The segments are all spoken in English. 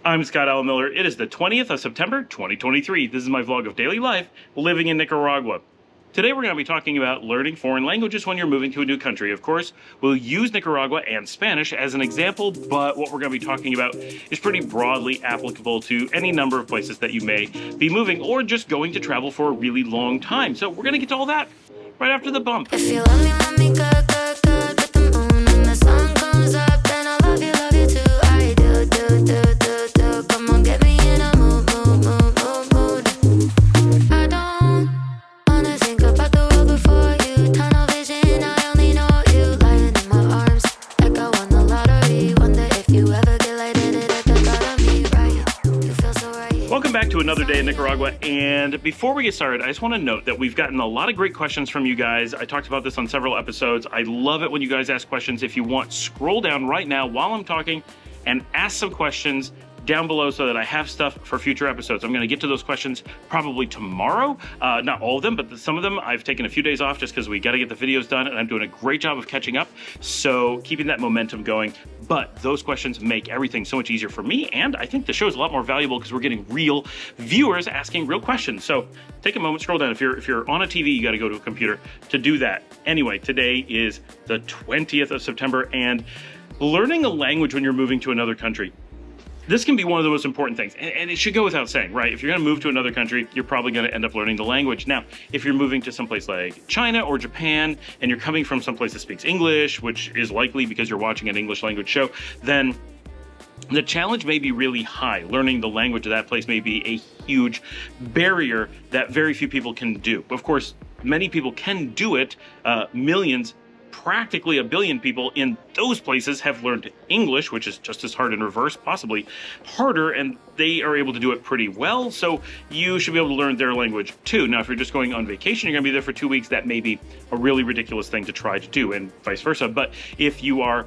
I'm Scott Allen Miller. It is the 20th of September, 2023. This is my vlog of daily life living in Nicaragua. Today we're going to be talking about learning foreign languages when you're moving to a new country. Of course, we'll use Nicaragua and Spanish as an example, but what we're going to be talking about is pretty broadly applicable to any number of places that you may be moving or just going to travel for a really long time. So we're going to get to all that right after the bump. If you love me, good, good, good. With the moon and the sun comes up, then I love you too. I do. Come on, get me in a mood. I don't wanna think about the world before you. Tunnel vision, I only know you. Lying in my arms, like I won the lottery. Wonder if you ever get lightheaded at the thought of me, right? You feel so right. Welcome back to another day in Nicaragua, and before we get started, I just want to note that we've gotten a lot of great questions from you guys. I talked about this on several episodes. I love it when you guys ask questions. If you want, scroll down right now while I'm talking and ask some questions down below so that I have stuff for future episodes. I'm going to get to those questions probably tomorrow. Not all of them, but some of them. I've taken a few days off just because we got to get the videos done, and I'm doing a great job of catching up, so keeping that momentum going. But those questions make everything so much easier for me, and I think the show is a lot more valuable because we're getting real viewers asking real questions. So take a moment, scroll down. If you're on a TV, you got to go to a computer to do that. Anyway, today is the 20th of September, and learning a language when you're moving to another country. This can be one of the most important things, and it should go without saying, right? If you're going to move to another country, you're probably going to end up learning the language. Now, if you're moving to someplace like China or Japan, and you're coming from someplace that speaks English, which is likely because you're watching an English language show, then the challenge may be really high. Learning the language of that place may be a huge barrier that very few people can do. Of course, many people can do it. Millions, practically 1 billion people in those places have learned English, which is just as hard in reverse, possibly harder, and they are able to do it pretty well, so you should be able to learn their language too. Now, if you're just going on vacation, you're going to be there for 2 weeks, that may be a really ridiculous thing to try to do, and vice versa. But if you are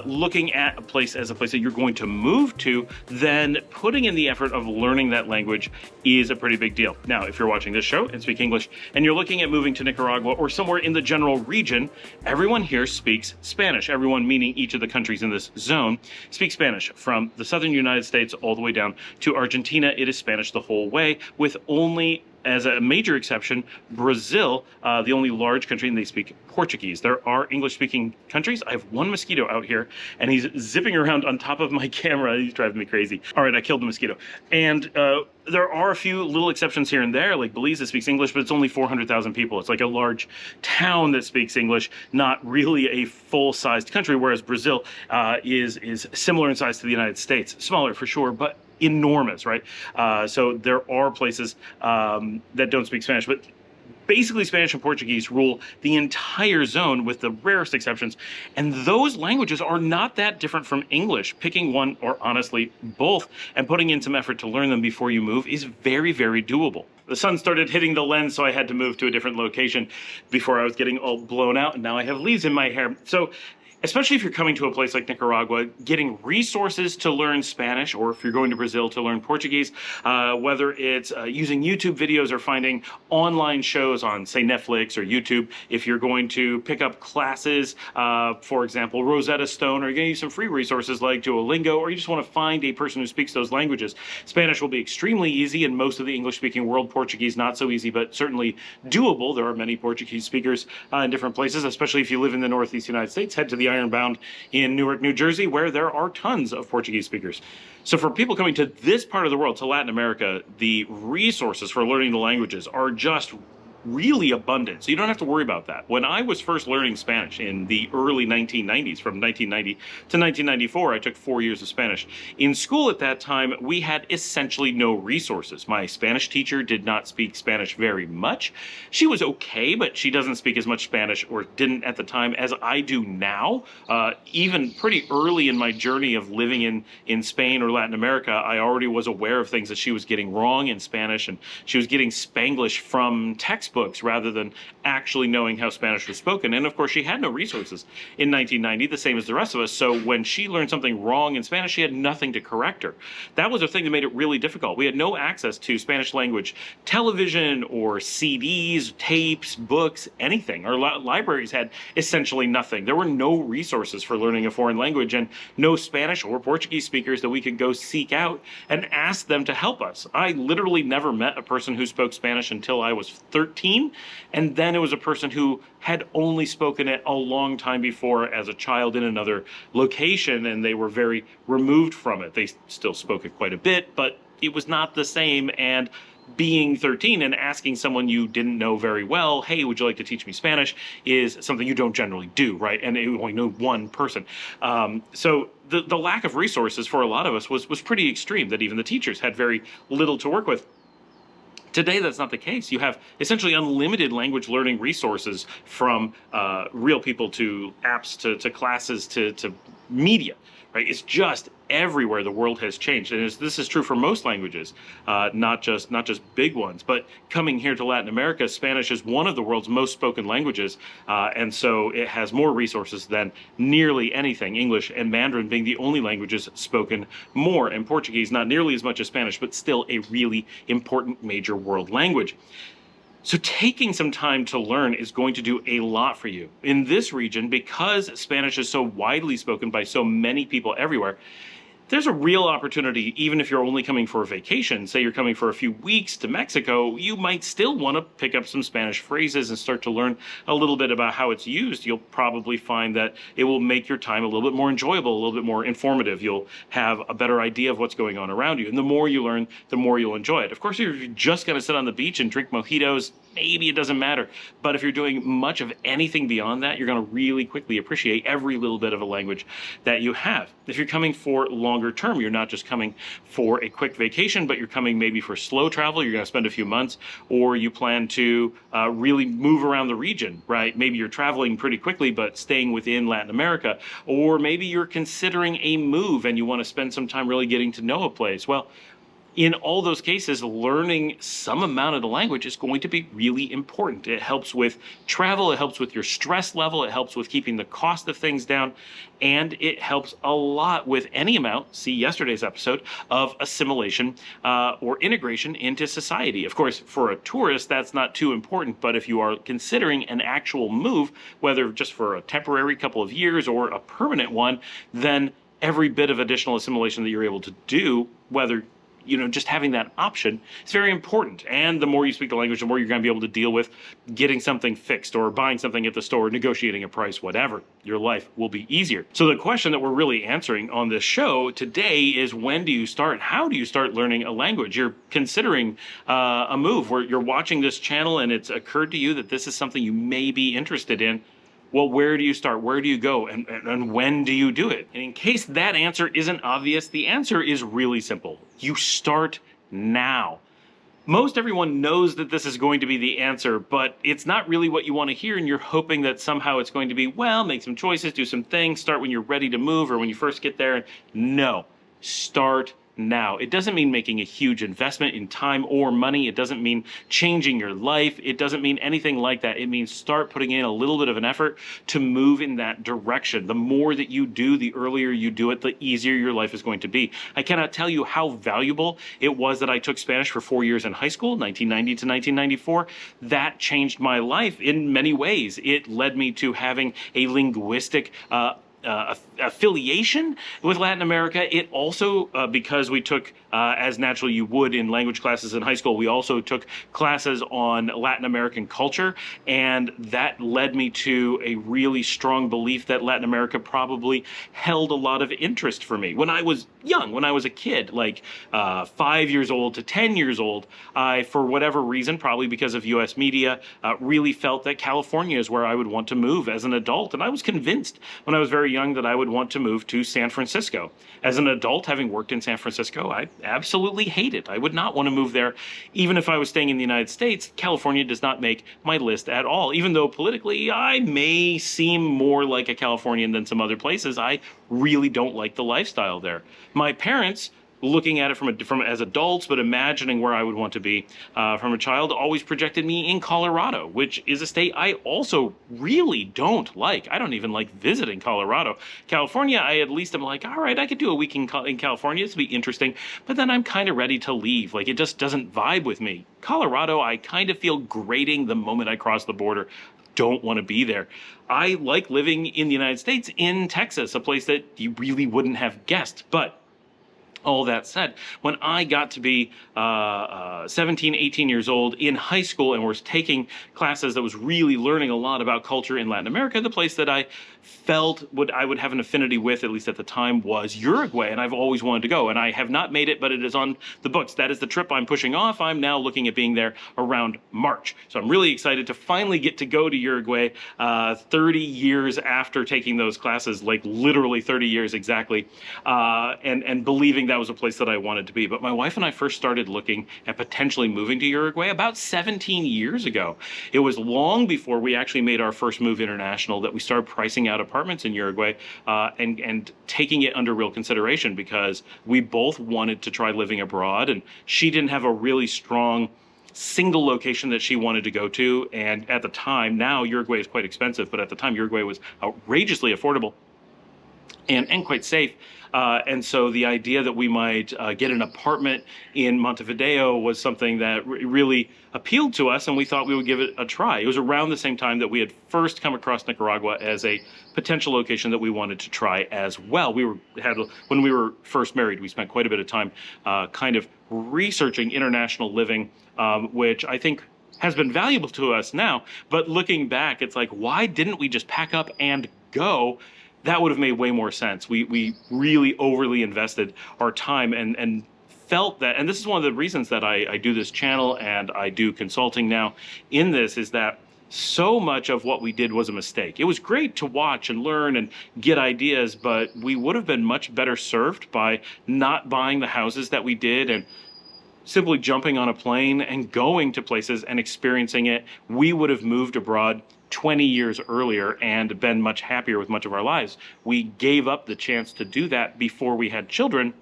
looking at a place as a place that you're going to move to, then putting in the effort of learning that language is a pretty big deal. Now, if you're watching this show and speak English, and you're looking at moving to Nicaragua or somewhere in the general region, everyone here speaks Spanish. Everyone, meaning each of the countries in this zone, speaks Spanish. From the southern United States all the way down to Argentina, it is Spanish the whole way, with only, as a major exception, Brazil, the only large country, and they speak Portuguese. There are English-speaking countries. I have one mosquito out here, and he's zipping around on top of my camera. He's driving me crazy. All right, I killed the mosquito. And there are a few little exceptions here and there, like Belize that speaks English, but it's only 400,000 people. It's like a large town that speaks English, not really a full-sized country, whereas Brazil is similar in size to the United States. Smaller for sure, but enormous, right? So there are places that don't speak Spanish, but basically Spanish and Portuguese rule the entire zone with the rarest exceptions. And those languages are not that different from English. Picking one, or honestly both, and putting in some effort to learn them before you move is very, very doable. The sun started hitting the lens, so I had to move to a different location before I was getting all blown out, and now I have leaves in my hair. So especially if you're coming to a place like Nicaragua, getting resources to learn Spanish, or if you're going to Brazil to learn Portuguese, whether it's using YouTube videos or finding online shows on, say, Netflix or YouTube. If you're going to pick up classes, for example, Rosetta Stone, or you're going to use some free resources like Duolingo, or you just want to find a person who speaks those languages. Spanish will be extremely easy in most of the English-speaking world. Portuguese, not so easy, but certainly doable. There are many Portuguese speakers in different places, especially if you live in the Northeast United States. Head to the Ironbound in Newark, New Jersey, where there are tons of Portuguese speakers. So for people coming to this part of the world, to Latin America, the resources for learning the languages are just really abundant, so you don't have to worry about that. When I was first learning Spanish in the early 1990s, from 1990 to 1994, I took 4 years of Spanish. In school at that time, we had essentially no resources. My Spanish teacher did not speak Spanish very much. She was okay, but she doesn't speak as much Spanish, or didn't at the time, as I do now. Even pretty early in my journey of living in Spain or Latin America, I already was aware of things that she was getting wrong in Spanish, and she was getting Spanglish from textbooks textbooks rather than actually knowing how Spanish was spoken. And of course, she had no resources in 1990, the same as the rest of us. So when she learned something wrong in Spanish, she had nothing to correct her. That was the thing that made it really difficult. We had no access to Spanish language television or CDs, tapes, books, anything. Our libraries had essentially nothing. There were no resources for learning a foreign language and no Spanish or Portuguese speakers that we could go seek out and ask them to help us. I literally never met a person who spoke Spanish until I was 13, and then it was a person who had only spoken it a long time before as a child in another location, and they were very removed from it. They still spoke it quite a bit, but it was not the same. And being 13 and asking someone you didn't know very well, hey, would you like to teach me Spanish, is something you don't generally do, right? And you only know one person. So the lack of resources for a lot of us was pretty extreme, that even the teachers had very little to work with. Today, that's not the case. You have essentially unlimited language learning resources, from real people to apps to classes to media, right? It's just everywhere. The world has changed, and this is true for most languages, not just big ones. But coming here to Latin America, Spanish is one of the world's most spoken languages, and so it has more resources than nearly anything. English and Mandarin being the only languages spoken more, and Portuguese not nearly as much as Spanish, but still a really important major world language. So taking some time to learn is going to do a lot for you. In this region, because Spanish is so widely spoken by so many people everywhere, there's a real opportunity. Even if you're only coming for a vacation, say you're coming for a few weeks to Mexico, you might still want to pick up some Spanish phrases and start to learn a little bit about how it's used. You'll probably find that it will make your time a little bit more enjoyable, a little bit more informative. You'll have a better idea of what's going on around you. And the more you learn, the more you'll enjoy it. Of course, if you're just going to sit on the beach and drink mojitos, maybe it doesn't matter. But if you're doing much of anything beyond that, you're going to really quickly appreciate every little bit of a language that you have. If you're coming for longer term, you're not just coming for a quick vacation, but you're coming maybe for slow travel. You're going to spend a few months, or you plan to really move around the region, right? Maybe you're traveling pretty quickly, but staying within Latin America. Or maybe you're considering a move and you want to spend some time really getting to know a place. Well, in all those cases, learning some amount of the language is going to be really important. It helps with travel, it helps with your stress level, it helps with keeping the cost of things down, and it helps a lot with any amount, see yesterday's episode, of assimilation or integration into society. Of course, for a tourist, that's not too important, but if you are considering an actual move, whether just for a temporary couple of years or a permanent one, then every bit of additional assimilation that you're able to do, whether just having that option is very important. And the more you speak the language, the more you're going to be able to deal with getting something fixed or buying something at the store, negotiating a price, whatever. Your life will be easier. So the question that we're really answering on this show today is, when do you start? How do you start learning a language? You're considering a move, where you're watching this channel and it's occurred to you that this is something you may be interested in. Well, where do you start? Where do you go? And when do you do it? And in case that answer isn't obvious, the answer is really simple. You start now. Most everyone knows that this is going to be the answer, but it's not really what you want to hear, and you're hoping that somehow it's going to be, well, make some choices, do some things, start when you're ready to move or when you first get there. No, start now. It doesn't mean making a huge investment in time or money. It doesn't mean changing your life. It doesn't mean anything like that. It means start putting in a little bit of an effort to move in that direction. The more that you do, the earlier you do it, the easier your life is going to be. I cannot tell you how valuable it was that I took Spanish for 4 years in high school, 1990 to 1994. That changed my life in many ways. It led me to having a linguistic affiliation with Latin America. It also, because we took, as naturally you would in language classes in high school, we also took classes on Latin American culture, and that led me to a really strong belief that Latin America probably held a lot of interest for me. When I was young, when I was a kid, like 5 years old to 10 years old, I, for whatever reason, probably because of US media, really felt that California is where I would want to move as an adult, and I was convinced when I was very young that I would want to move to San Francisco. As an adult, having worked in San Francisco, I absolutely hate it. I would not want to move there. Even if I was staying in the United States, California does not make my list at all. Even though politically I may seem more like a Californian than some other places, I really don't like the lifestyle there. My parents looking at it from as adults, but imagining where I would want to be from a child, always projected me in Colorado, which is a state I also really don't like. I don't even like visiting Colorado. California, I at least am like, all right, I could do a week in California. This would be interesting, but then I'm kind of ready to leave. Like, it just doesn't vibe with me. Colorado, I kind of feel grating the moment I cross the border. Don't want to be there. I like living in the United States, in Texas, a place that you really wouldn't have guessed. But all that said, when I got to be 17, 18 years old in high school and was taking classes that was really learning a lot about culture in Latin America, the place that I felt I would have an affinity with, at least at the time, was Uruguay, and I've always wanted to go. And I have not made it, but it is on the books. That is the trip I'm pushing off. I'm now looking at being there around March. So I'm really excited to finally get to go to Uruguay 30 years after taking those classes, like literally 30 years exactly, and believing that was a place that I wanted to be. But my wife and I first started looking at potentially moving to Uruguay about 17 years ago. It was long before we actually made our first move international that we started pricing out apartments in Uruguay and taking it under real consideration, because we both wanted to try living abroad, and she didn't have a really strong single location that she wanted to go to. And at the time, now Uruguay is quite expensive, but at the time Uruguay was outrageously affordable and quite safe. And so the idea that we might get an apartment in Montevideo was something that really appealed to us, and we thought we would give it a try. It was around the same time that we had first come across Nicaragua as a potential location that we wanted to try as well. When we were first married, we spent quite a bit of time kind of researching international living, which I think has been valuable to us now. But looking back, it's like, why didn't we just pack up and go? That would have made way more sense. We really overly invested our time and felt that, and this is one of the reasons that I do this channel and I do consulting now in this, is that so much of what we did was a mistake. It was great to watch and learn and get ideas, but we would have been much better served by not buying the houses that we did and simply jumping on a plane and going to places and experiencing it. We would have moved abroad 20 years earlier and been much happier with much of our lives. We gave up the chance to do that before we had children,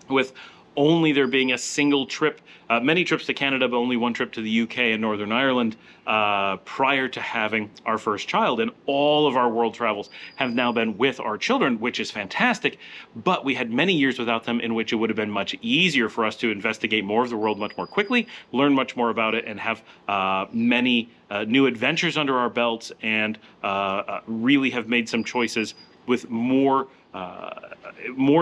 with only there being a single trip, many trips to Canada, but only one trip to the UK and Northern Ireland prior to having our first child. And all of our world travels have now been with our children, which is fantastic. But we had many years without them in which it would have been much easier for us to investigate more of the world much more quickly, learn much more about it, and have many new adventures under our belts, and really have made some choices with more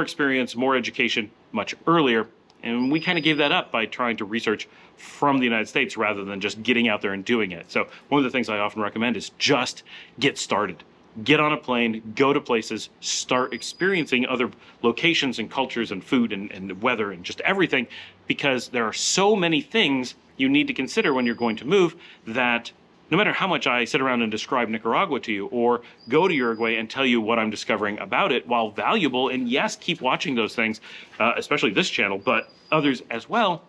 experience, more education much earlier. And we kind of gave that up by trying to research from the United States rather than just getting out there and doing it. So one of the things I often recommend is just get started. Get on a plane, go to places, start experiencing other locations and cultures and food and weather and just everything, because there are so many things you need to consider when you're going to move that no matter how much I sit around and describe Nicaragua to you or go to Uruguay and tell you what I'm discovering about it, while valuable, and yes, keep watching those things, especially this channel, but others as well,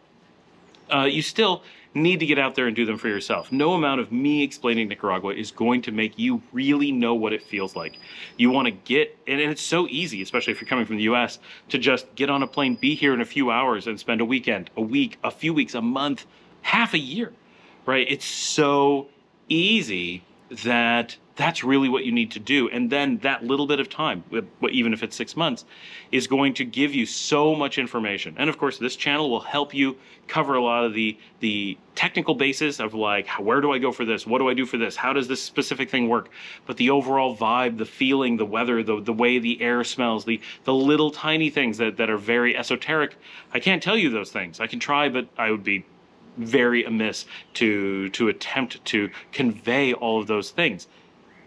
you still need to get out there and do them for yourself. No amount of me explaining Nicaragua is going to make you really know what it feels like. You want to get, and it's so easy, especially if you're coming from the US, to just get on a plane, be here in a few hours, and spend a weekend, a week, a few weeks, a month, half a year, right? It's so easy that's really what you need to do. And then that little bit of time, even if it's 6 months, is going to give you so much information. And of course, this channel will help you cover a lot of the technical basis of, like, where do I go for this? What do I do for this? How does this specific thing work? But the overall vibe, the feeling, the weather, the way the air smells, the little tiny things that are very esoteric, I can't tell you those things. I can try, but I would be very amiss to attempt to convey all of those things.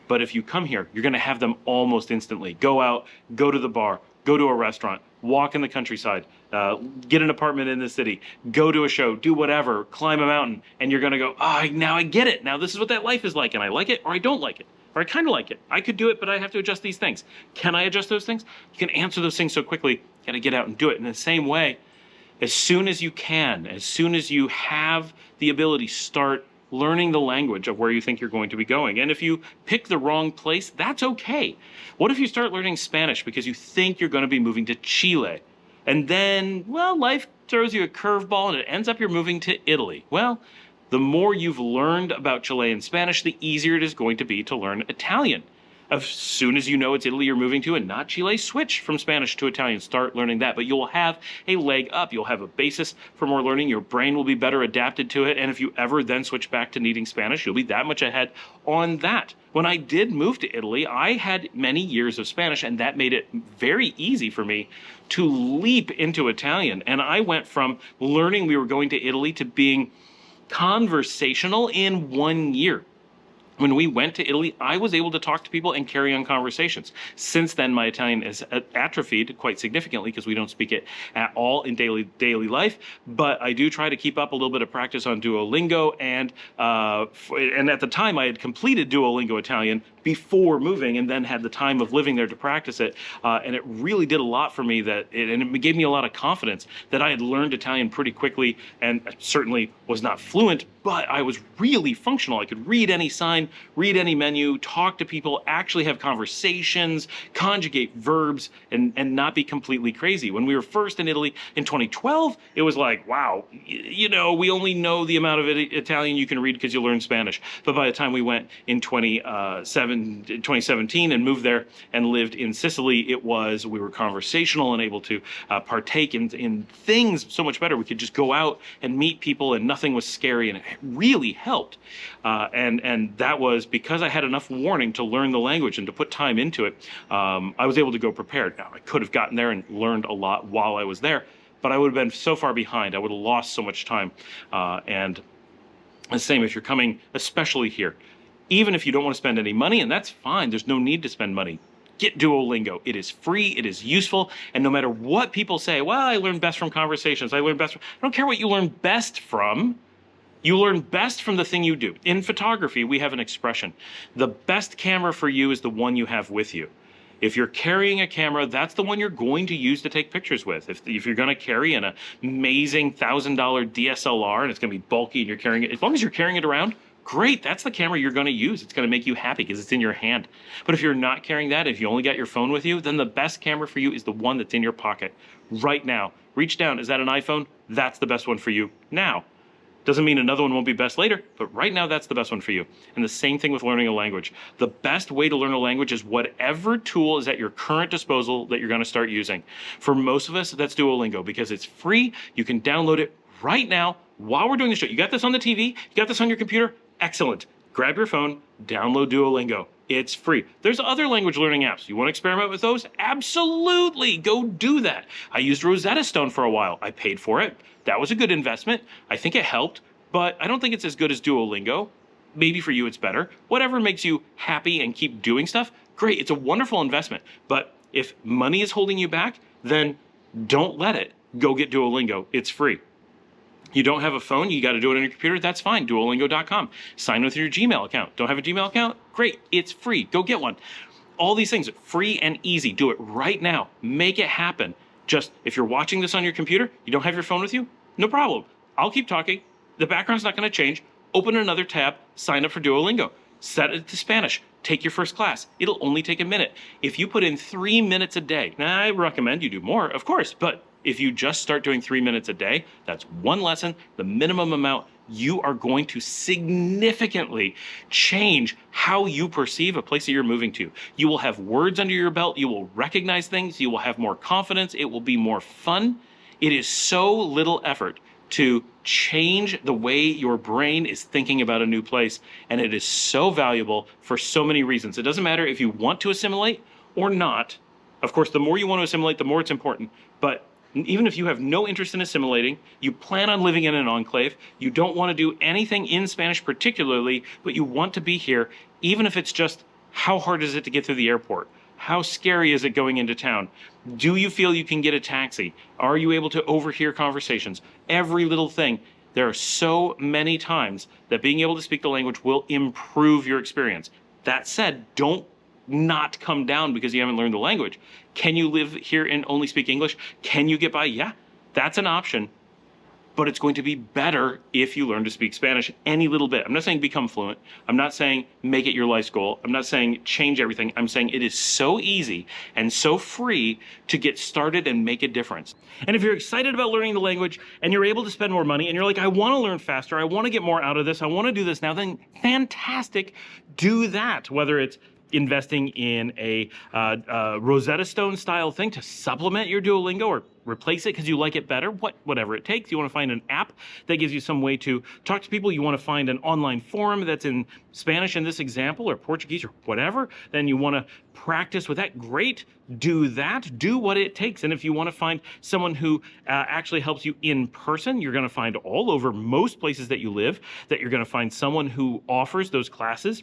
But if you come here, you're going to have them almost instantly. Go out, go to the bar, go to a restaurant, walk in the countryside, get an apartment in the city, go to a show, do whatever, climb a mountain, and you're going to go, now I get it. Now this is what that life is like, and I like it or I don't like it, or I kind of like it. I could do it, but I have to adjust these things. Can I adjust those things? You can answer those things so quickly. You got to get out and do it. In the same way, as soon as you can, as soon as you have the ability, start learning the language of where you think you're going to be going. And if you pick the wrong place, that's okay. What if you start learning Spanish because you think you're going to be moving to Chile? And then, well, life throws you a curveball and it ends up you're moving to Italy. Well, the more you've learned about Chilean Spanish, the easier it is going to be to learn Italian. As soon as you know it's Italy you're moving to and not Chile, switch from Spanish to Italian. Start learning that. But you'll have a leg up. You'll have a basis for more learning. Your brain will be better adapted to it. And if you ever then switch back to needing Spanish, you'll be that much ahead on that. When I did move to Italy, I had many years of Spanish, and that made it very easy for me to leap into Italian. And I went from learning we were going to Italy to being conversational in 1 year. When we went to Italy, I was able to talk to people and carry on conversations. Since then, my Italian has atrophied quite significantly because we don't speak it at all in daily life. But I do try to keep up a little bit of practice on Duolingo, and at the time I had completed Duolingo Italian before moving, and then had the time of living there to practice it. And it really did a lot for me, and it gave me a lot of confidence that I had learned Italian pretty quickly, and certainly was not fluent, but I was really functional. I could read any sign, read any menu, talk to people, actually have conversations, conjugate verbs, and not be completely crazy. When we were first in Italy in 2012, it was like, wow, we only know the amount of Italian you can read because you learn Spanish. But by the time we went in 2017 and moved there and lived in Sicily, we were conversational and able to partake in things so much better. We could just go out and meet people and nothing was scary, and it really helped. And that was because I had enough warning to learn the language and to put time into it. I was able to go prepared. Now, I could have gotten there and learned a lot while I was there, but I would have been so far behind. I would have lost so much time. And the same if you're coming, especially here. Even if you don't want to spend any money, and that's fine, there's no need to spend money. Get Duolingo. It is free, it is useful, and no matter what people say, well, I learn best from conversations, I don't care what you learn best from. You learn best from the thing you do. In photography, we have an expression. The best camera for you is the one you have with you. If you're carrying a camera, that's the one you're going to use to take pictures with. If you're going to carry an amazing $1,000 DSLR and it's going to be bulky and you're carrying it, as long as you're carrying it around, great, that's the camera you're going to use. It's going to make you happy because it's in your hand. But if you're not carrying that, if you only got your phone with you, then the best camera for you is the one that's in your pocket right now. Reach down. Is that an iPhone? That's the best one for you now. Doesn't mean another one won't be best later, but right now that's the best one for you. And the same thing with learning a language. The best way to learn a language is whatever tool is at your current disposal that you're going to start using. For most of us, that's Duolingo because it's free. You can download it right now while we're doing the show. You got this on the TV? You got this on your computer? Excellent. Grab your phone, download Duolingo. It's free. There's other language learning apps. You want to experiment with those? Absolutely. Go do that. I used Rosetta Stone for a while. I paid for it. That was a good investment. I think it helped, but I don't think it's as good as Duolingo. Maybe for you it's better. Whatever makes you happy and keep doing stuff, great. It's a wonderful investment. But if money is holding you back, then don't let it. Go get Duolingo. It's free. You don't have a phone, you got to do it on your computer, that's fine. Duolingo.com. Sign with your Gmail account. Don't have a Gmail account? Great. It's free. Go get one. All these things, free and easy. Do it right now. Make it happen. Just, if you're watching this on your computer, you don't have your phone with you, no problem. I'll keep talking. The background's not going to change. Open another tab, sign up for Duolingo. Set it to Spanish. Take your first class. It'll only take a minute. If you put in 3 minutes a day, now I recommend you do more, of course, but if you just start doing 3 minutes a day, that's one lesson, the minimum amount, you are going to significantly change how you perceive a place that you're moving to. You will have words under your belt. You will recognize things. You will have more confidence. It will be more fun. It is so little effort to change the way your brain is thinking about a new place. And it is so valuable for so many reasons. It doesn't matter if you want to assimilate or not. Of course, the more you want to assimilate, the more it's important. But even if you have no interest in assimilating, you plan on living in an enclave, you don't want to do anything in Spanish particularly, but you want to be here, even if it's just how hard is it to get through the airport? How scary is it going into town? Do you feel you can get a taxi? Are you able to overhear conversations? Every little thing. There are so many times that being able to speak the language will improve your experience. That said, don't not come down because you haven't learned the language. Can you live here and only speak English? Can you get by? Yeah, that's an option. but it's going to be better if you learn to speak Spanish any little bit. I'm not saying become fluent. I'm not saying make it your life's goal. I'm not saying change everything. I'm saying it is so easy and so free to get started and make a difference. And if you're excited about learning the language and you're able to spend more money and you're like, I want to learn faster, I want to get more out of this, I want to do this now, then fantastic, do that. Whether it's investing in a Rosetta Stone style thing to supplement your Duolingo or replace it because you like it better, whatever it takes. You want to find an app that gives you some way to talk to people. You want to find an online forum that's in Spanish in this example, or Portuguese, or whatever. Then you want to practice with that. Great. Do that. Do what it takes. And if you want to find someone who actually helps you in person, you're going to find all over most places that you live that you're going to find someone who offers those classes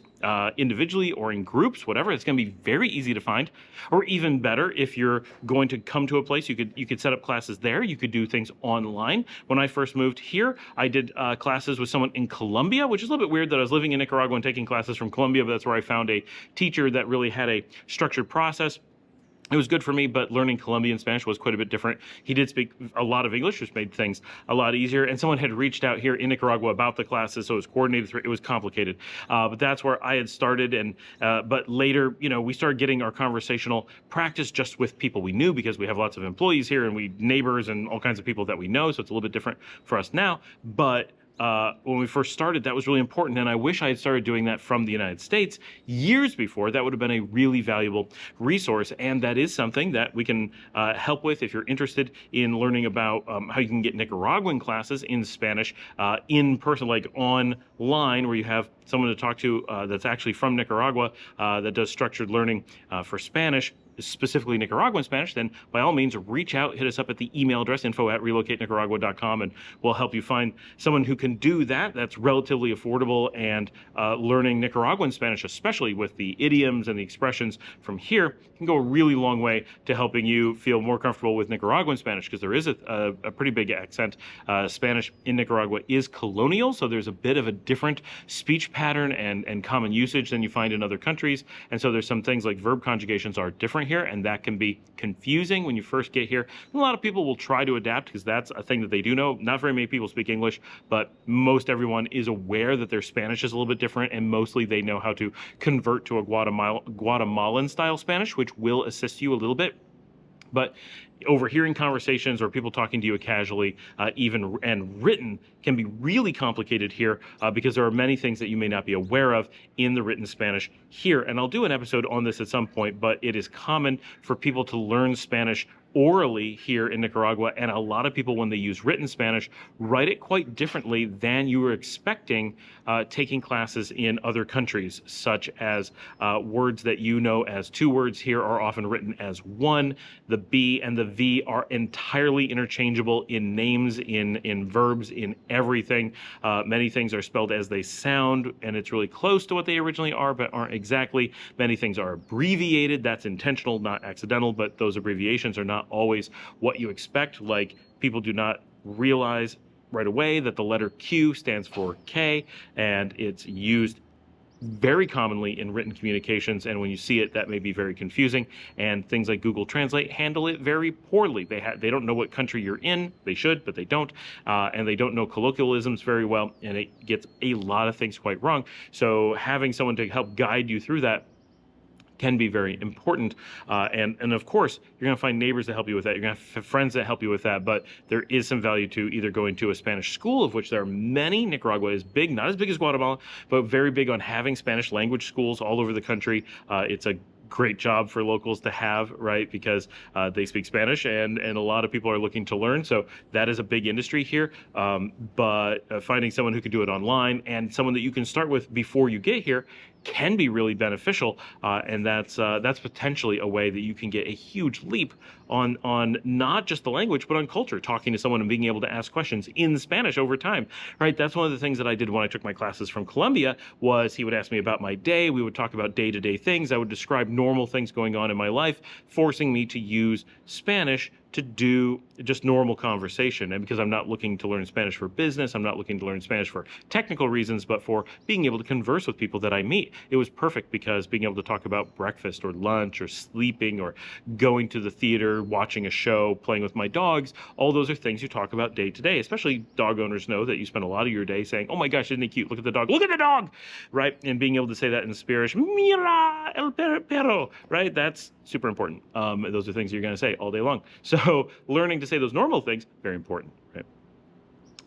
individually or in groups, whatever. It's going to be very easy to find. Or even better, if you're going to come to a place, you could set up classes there. You could do things online. When I first moved here, I did classes with someone in Colombia, which is a little bit weird that I was living in Nicaragua and taking classes from Colombia, but that's where I found a teacher that really had a structured process. It was good for me, but learning Colombian Spanish was quite a bit different. He did speak a lot of English, which made things a lot easier. And someone had reached out here in Nicaragua about the classes, so it was coordinated through. It was complicated, but that's where I had started. And but later, we started getting our conversational practice just with people we knew, because we have lots of employees here and we neighbors and all kinds of people that we know. So it's a little bit different for us now, but when we first started, that was really important, and I wish I had started doing that from the United States years before. That would have been a really valuable resource, and that is something that we can help with if you're interested in learning about how you can get Nicaraguan classes in Spanish in person, like online, where you have someone to talk to that's actually from Nicaragua that does structured learning for Spanish, specifically Nicaraguan Spanish. Then by all means reach out, hit us up at the email address info@relocatenicaragua.com, and we'll help you find someone who can do that. That's relatively affordable, and learning Nicaraguan Spanish, especially with the idioms and the expressions from here, can go a really long way to helping you feel more comfortable with Nicaraguan Spanish, because there is a pretty big accent. Spanish in Nicaragua is colonial, so there's a bit of a different speech pattern and common usage than you find in other countries, and so there's some things like verb conjugations are different here, and that can be confusing when you first get here. A lot of people will try to adapt because that's a thing that they do know. Not very many people speak English, but most everyone is aware that their Spanish is a little bit different, and mostly they know how to convert to a Guatemalan style Spanish, which will assist you a little bit. But overhearing conversations or people talking to you casually, even and written, can be really complicated here because there are many things that you may not be aware of in the written Spanish here. And I'll do an episode on this at some point, but it is common for people to learn Spanish orally here in Nicaragua, and a lot of people, when they use written Spanish, write it quite differently than you were expecting taking classes in other countries, such as words that you know as two words here are often written as one. The B and the V are entirely interchangeable in names, in verbs, in everything. Many things are spelled as they sound, and it's really close to what they originally are, but aren't exactly. Many things are abbreviated. That's intentional, not accidental, but those abbreviations are not always what you expect. Like, people do not realize right away that the letter Q stands for K, and it's used very commonly in written communications, and when you see it, that may be very confusing. And things like Google Translate handle it very poorly. They don't know what country you're in. They should, but they don't, and they don't know colloquialisms very well, and it gets a lot of things quite wrong. So having someone to help guide you through that can be very important. And of course, you're going to find neighbors that help you with that. You're going to have friends that help you with that. But there is some value to either going to a Spanish school, of which there are many. Nicaragua is big, not as big as Guatemala, but very big on having Spanish language schools all over the country. It's a great job for locals to have, right? Because they speak Spanish, and a lot of people are looking to learn. So that is a big industry here. But finding someone who can do it online and someone that you can start with before you get here can be really beneficial, and that's potentially a way that you can get a huge leap on not just the language, but on culture, talking to someone and being able to ask questions in Spanish over time, right? That's one of the things that I did when I took my classes from Colombia. Was he would ask me about my day. We would talk about day-to-day things. I would describe normal things going on in my life, forcing me to use Spanish to do just normal conversation. And because I'm not looking to learn Spanish for business, I'm not looking to learn Spanish for technical reasons, but for being able to converse with people that I meet. It was perfect because being able to talk about breakfast or lunch or sleeping or going to the theater, watching a show, playing with my dogs, all those are things you talk about day to day. Especially dog owners know that you spend a lot of your day saying, oh my gosh, isn't he cute? Look at the dog. Look at the dog, right? And being able to say that in Spanish, mira el perro, right? That's super important. Those are things you're going to say all day long. So learning to say those normal things, very important, right?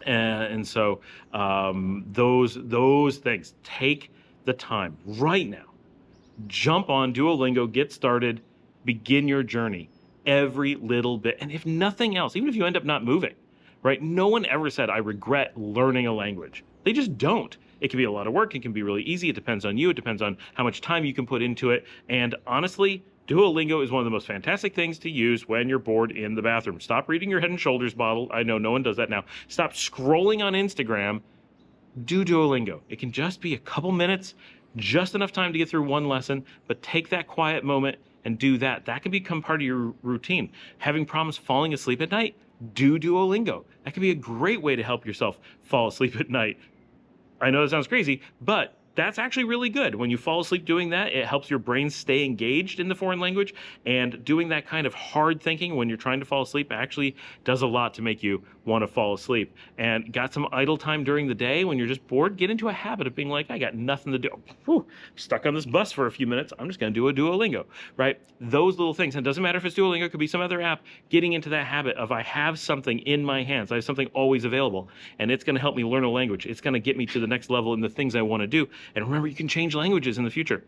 And so those things, take the time right now. Jump on Duolingo, get started, begin your journey every little bit. And if nothing else, even if you end up not moving, right? No one ever said, I regret learning a language. They just don't. It can be a lot of work. It can be really easy. It depends on you. It depends on how much time you can put into it. And honestly, Duolingo is one of the most fantastic things to use when you're bored in the bathroom. Stop reading your Head and Shoulders bottle. I know no one does that now. Stop scrolling on Instagram. Do Duolingo. It can just be a couple minutes, just enough time to get through one lesson, but take that quiet moment and do that. That can become part of your routine. Having problems falling asleep at night? Do Duolingo. That can be a great way to help yourself fall asleep at night. I know that sounds crazy, but that's actually really good. When you fall asleep doing that, it helps your brain stay engaged in the foreign language, and doing that kind of hard thinking when you're trying to fall asleep actually does a lot to make you want to fall asleep. And got some idle time during the day when you're just bored, get into a habit of being like, I got nothing to do. Whew, stuck on this bus for a few minutes. I'm just going to do a Duolingo, right? Those little things. And it doesn't matter if it's Duolingo, it could be some other app, getting into that habit of I have something in my hands. I have something always available, and it's going to help me learn a language. It's going to get me to the next level in the things I want to do. And remember, you can change languages in the future.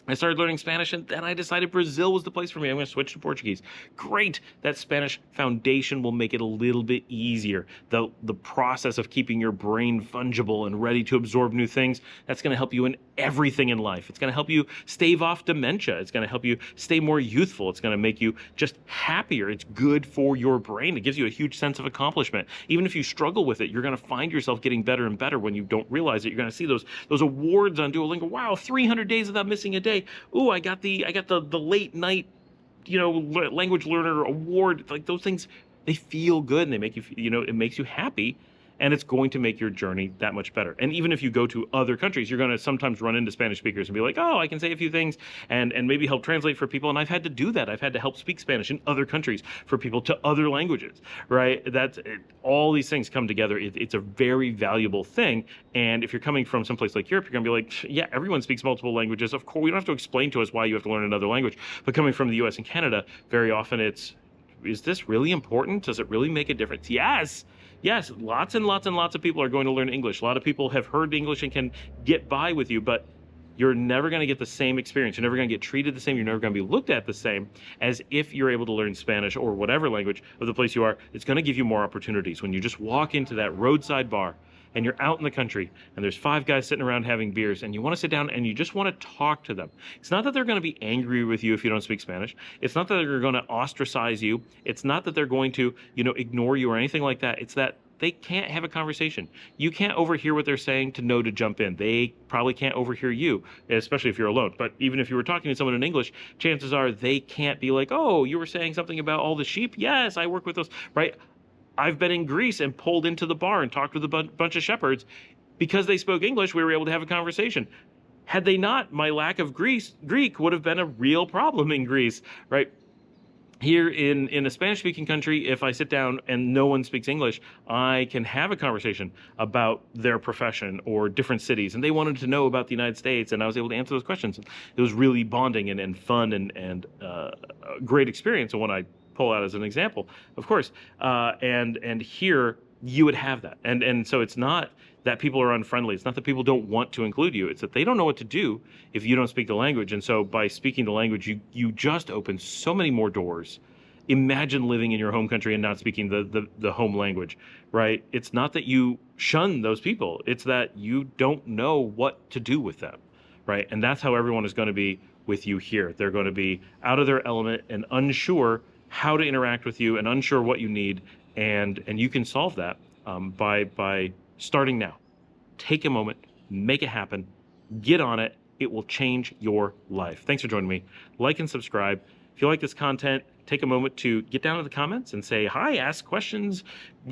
I started learning Spanish, and then I decided Brazil was the place for me. I'm going to switch to Portuguese. Great. That Spanish foundation will make it a little bit easier. The process of keeping your brain fungible and ready to absorb new things, that's going to help you in everything in life. It's going to help you stave off dementia. It's going to help you stay more youthful. It's going to make you just happier. It's good for your brain. It gives you a huge sense of accomplishment. Even if you struggle with it, you're going to find yourself getting better and better when you don't realize it. You're going to see those awards on Duolingo. Wow, 300 days without missing a day. Ooh, I got the late night, language learner award. Like, those things, they feel good, and they make you, it makes you happy. And it's going to make your journey that much better. And even if you go to other countries, you're going to sometimes run into Spanish speakers and be like, oh, I can say a few things and maybe help translate for people. And I've had to do that. I've had to help speak Spanish in other countries for people to other languages, right? All these things come together. It's a very valuable thing. And if you're coming from someplace like Europe, you're going to be like, yeah, everyone speaks multiple languages. Of course, we don't have to explain to us why you have to learn another language. But coming from the US and Canada, very often is this really important? Does it really make a difference? Yes, lots and lots and lots of people are going to learn English. A lot of people have heard English and can get by with you, but you're never going to get the same experience. You're never going to get treated the same. You're never going to be looked at the same as if you're able to learn Spanish or whatever language of the place you are. It's going to give you more opportunities. When you just walk into that roadside bar and you're out in the country and there's 5 guys sitting around having beers and you want to sit down and you just want to talk to them. It's not that they're going to be angry with you if you don't speak Spanish. It's not that they're going to ostracize you. It's not that they're going to, ignore you or anything like that. It's that they can't have a conversation. You can't overhear what they're saying to know to jump in. They probably can't overhear you, especially if you're alone. But even if you were talking to someone in English, chances are they can't be like, oh, you were saying something about all the sheep? Yes, I work with those, right? I've been in Greece and pulled into the bar and talked with a bunch of shepherds. Because they spoke English, we were able to have a conversation. Had they not, my lack of Greek would have been a real problem in Greece, right? Here in a Spanish-speaking country, if I sit down and no one speaks English, I can have a conversation about their profession or different cities. And they wanted to know about the United States, and I was able to answer those questions. It was really bonding and fun and a great experience. And when I pull out as an example, of course. And here you would have that. And so it's not that people are unfriendly. It's not that people don't want to include you. It's that they don't know what to do if you don't speak the language. And so by speaking the language, you just open so many more doors. Imagine living in your home country and not speaking the home language, right? It's not that you shun those people. It's that you don't know what to do with them, right? And that's how everyone is going to be with you here. They're going to be out of their element and unsure how to interact with you and unsure what you need. And you can solve that by starting now. Take a moment, make it happen, get on it. It will change your life. Thanks for joining me. Like and subscribe. If you like this content, take a moment to get down in the comments and say hi, ask questions,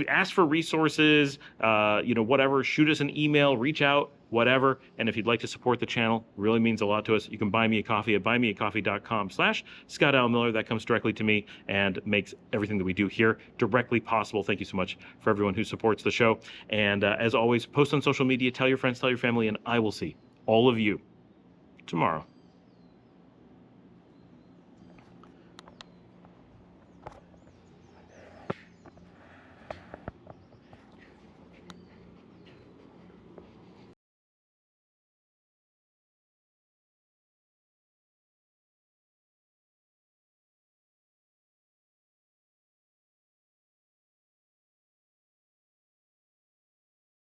ask for resources, whatever, shoot us an email, reach out, whatever. And if you'd like to support the channel, really means a lot to us. You can buy me a coffee at buymeacoffee.com/Scott L. Miller. That comes directly to me and makes everything that we do here directly possible. Thank you so much for everyone who supports the show. And as always, post on social media, tell your friends, tell your family, and I will see all of you tomorrow.